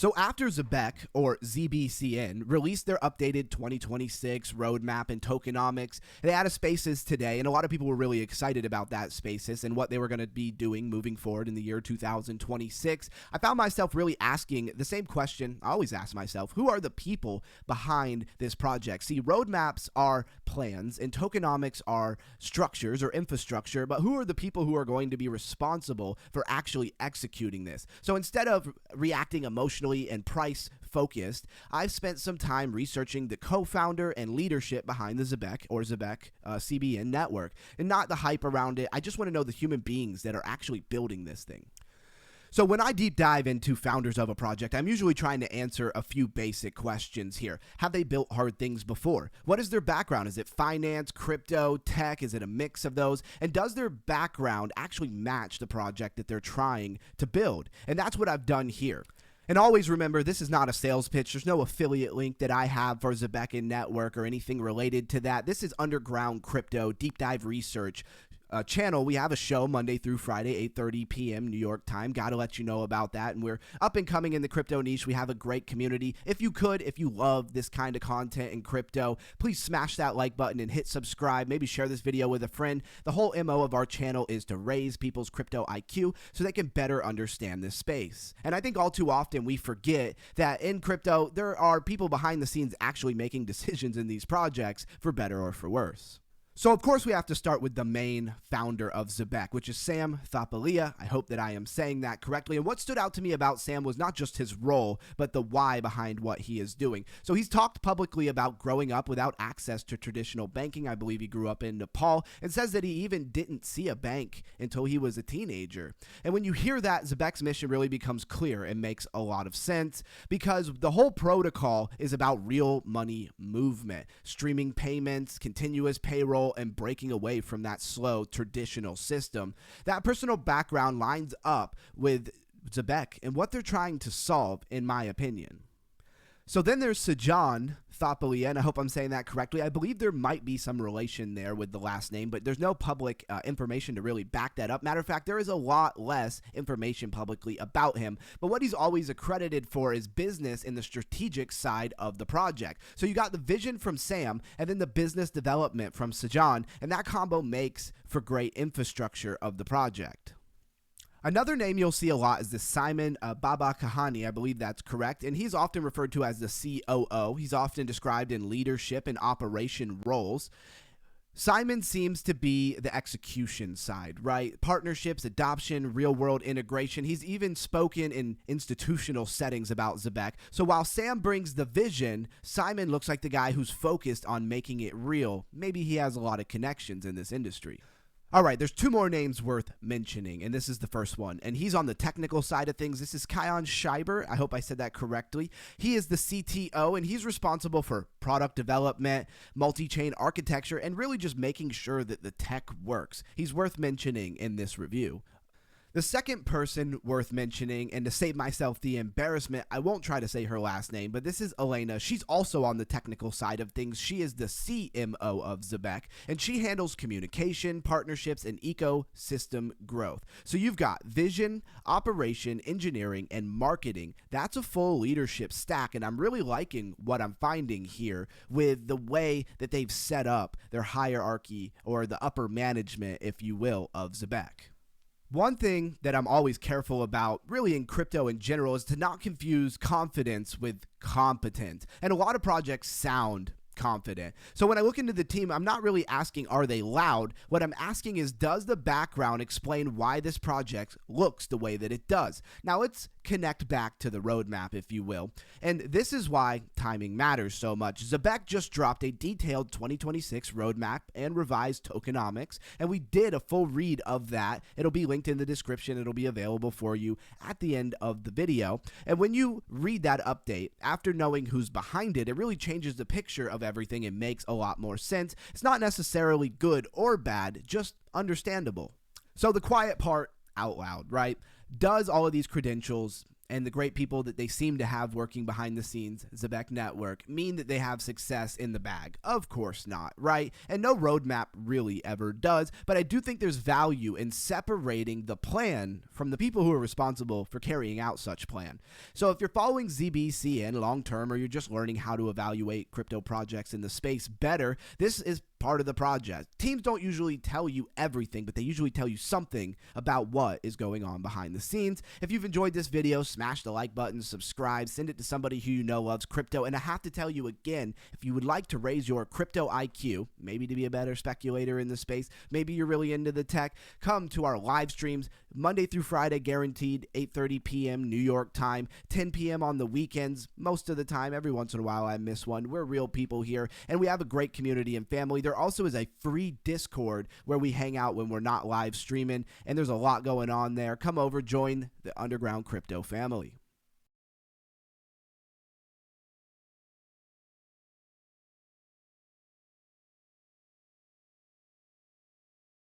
So after Zebec, or ZBCN, released their updated 2026 roadmap and tokenomics, they added Spaces today, and a lot of people were really excited about that Spaces and what they were going to be doing moving forward in the year 2026. I found myself really asking the same question I always ask myself: who are the people behind this project? See, roadmaps are plans, and tokenomics are structures or infrastructure, but who are the people who are going to be responsible for actually executing this? So instead of reacting emotionally and price focused, I've spent some time researching the co-founder and leadership behind the Zebec CBN network, and not the hype around it. I just want to know the human beings that are actually building this thing. So when I deep dive into founders of a project, I'm usually trying to answer a few basic questions here. Have they built hard things before? What is their background? Is it finance, crypto, tech? Is it a mix of those? And does their background actually match the project that they're trying to build? And that's what I've done here. And always remember, this is not a sales pitch. There's no affiliate link that I have for Zebec Network or anything related to that. This is underground crypto deep dive research channel. We have a show Monday through Friday, 8:30 p.m. New York time. Got to let you know about that. And we're up and coming in the crypto niche. We have a great community. If you love this kind of content in crypto, please smash that like button and hit subscribe. Maybe share this video with a friend. The whole MO of our channel is to raise people's crypto IQ so they can better understand this space. And I think all too often we forget that in crypto, there are people behind the scenes actually making decisions in these projects for better or for worse. So, of course, we have to start with the main founder of Zebec, which is Sajjan Thapaliya. I hope that I am saying that correctly. And what stood out to me about Sam was not just his role, but the why behind what he is doing. So he's talked publicly about growing up without access to traditional banking. I believe he grew up in Nepal, and says that he even didn't see a bank until he was a teenager. And when you hear that, Zebec's mission really becomes clear and makes a lot of sense, because the whole protocol is about real money movement, streaming payments, continuous payroll, and breaking away from that slow traditional system. That personal background lines up with Zebec and what they're trying to solve, in my opinion. So then there's Sajjan Thapaliya, and I hope I'm saying that correctly. I believe there might be some relation there with the last name, but there's no public information to really back that up. Matter of fact, there is a lot less information publicly about him, but what he's always accredited for is business in the strategic side of the project. So you got the vision from Sam, and then the business development from Sajjan, and that combo makes for great infrastructure of the project. Another name you'll see a lot is the Simon Babakhani, I believe that's correct, and he's often referred to as the COO. He's often described in leadership and operation roles. Simon seems to be the execution side, right? Partnerships, adoption, real-world integration. He's even spoken in institutional settings about Zebec. So while Sam brings the vision, Simon looks like the guy who's focused on making it real. Maybe he has a lot of connections in this industry. All right, there's two more names worth mentioning, and this is the first one, and he's on the technical side of things. This is Kian Schreiber. I hope I said that correctly. He is the CTO, and he's responsible for product development, multi-chain architecture, and really just making sure that the tech works. He's worth mentioning in this review. The second person worth mentioning, and to save myself the embarrassment, I won't try to say her last name, but this is Elena. She's also on the technical side of things. She is the CMO of Zebec, and she handles communication, partnerships, and ecosystem growth. So you've got vision, operation, engineering, and marketing. That's a full leadership stack, and I'm really liking what I'm finding here with the way that they've set up their hierarchy, or the upper management, if you will, of Zebec. One thing that I'm always careful about, really in crypto in general, is to not confuse confidence with competent. And a lot of projects sound confident. So when I look into the team, I'm not really asking, are they loud? What I'm asking is, does the background explain why this project looks the way that it does? Now let's connect back to the roadmap, if you will. And this is why timing matters so much. Zebec just dropped a detailed 2026 roadmap and revised tokenomics, and we did a full read of that. It'll be linked in the description. It'll be available for you at the end of the video. And when you read that update, after knowing who's behind it, it really changes the picture of everything and makes a lot more sense. It's not necessarily good or bad, just understandable. So the quiet part out loud, right? Does all of these credentials and the great people that they seem to have working behind the scenes, Zebec Network, mean that they have success in the bag? Of course not, right? And no roadmap really ever does, but I do think there's value in separating the plan from the people who are responsible for carrying out such plan. So if you're following ZBCN long term, or you're just learning how to evaluate crypto projects in the space better, this is part of the project. Teams don't usually tell you everything, but they usually tell you something about what is going on behind the scenes. If you've enjoyed this video, smash the like button, subscribe, send it to somebody who you know loves crypto. And I have to tell you again, if you would like to raise your crypto IQ, maybe to be a better speculator in the space, maybe you're really into the tech, come to our live streams Monday through Friday, guaranteed 8:30 p.m. New York time, 10 p.m. on the weekends. Most of the time, every once in a while I miss one. We're real people here, and we have a great community and family. There also is a free Discord where we hang out when we're not live streaming, and there's a lot going on there. Come over, join the underground crypto family.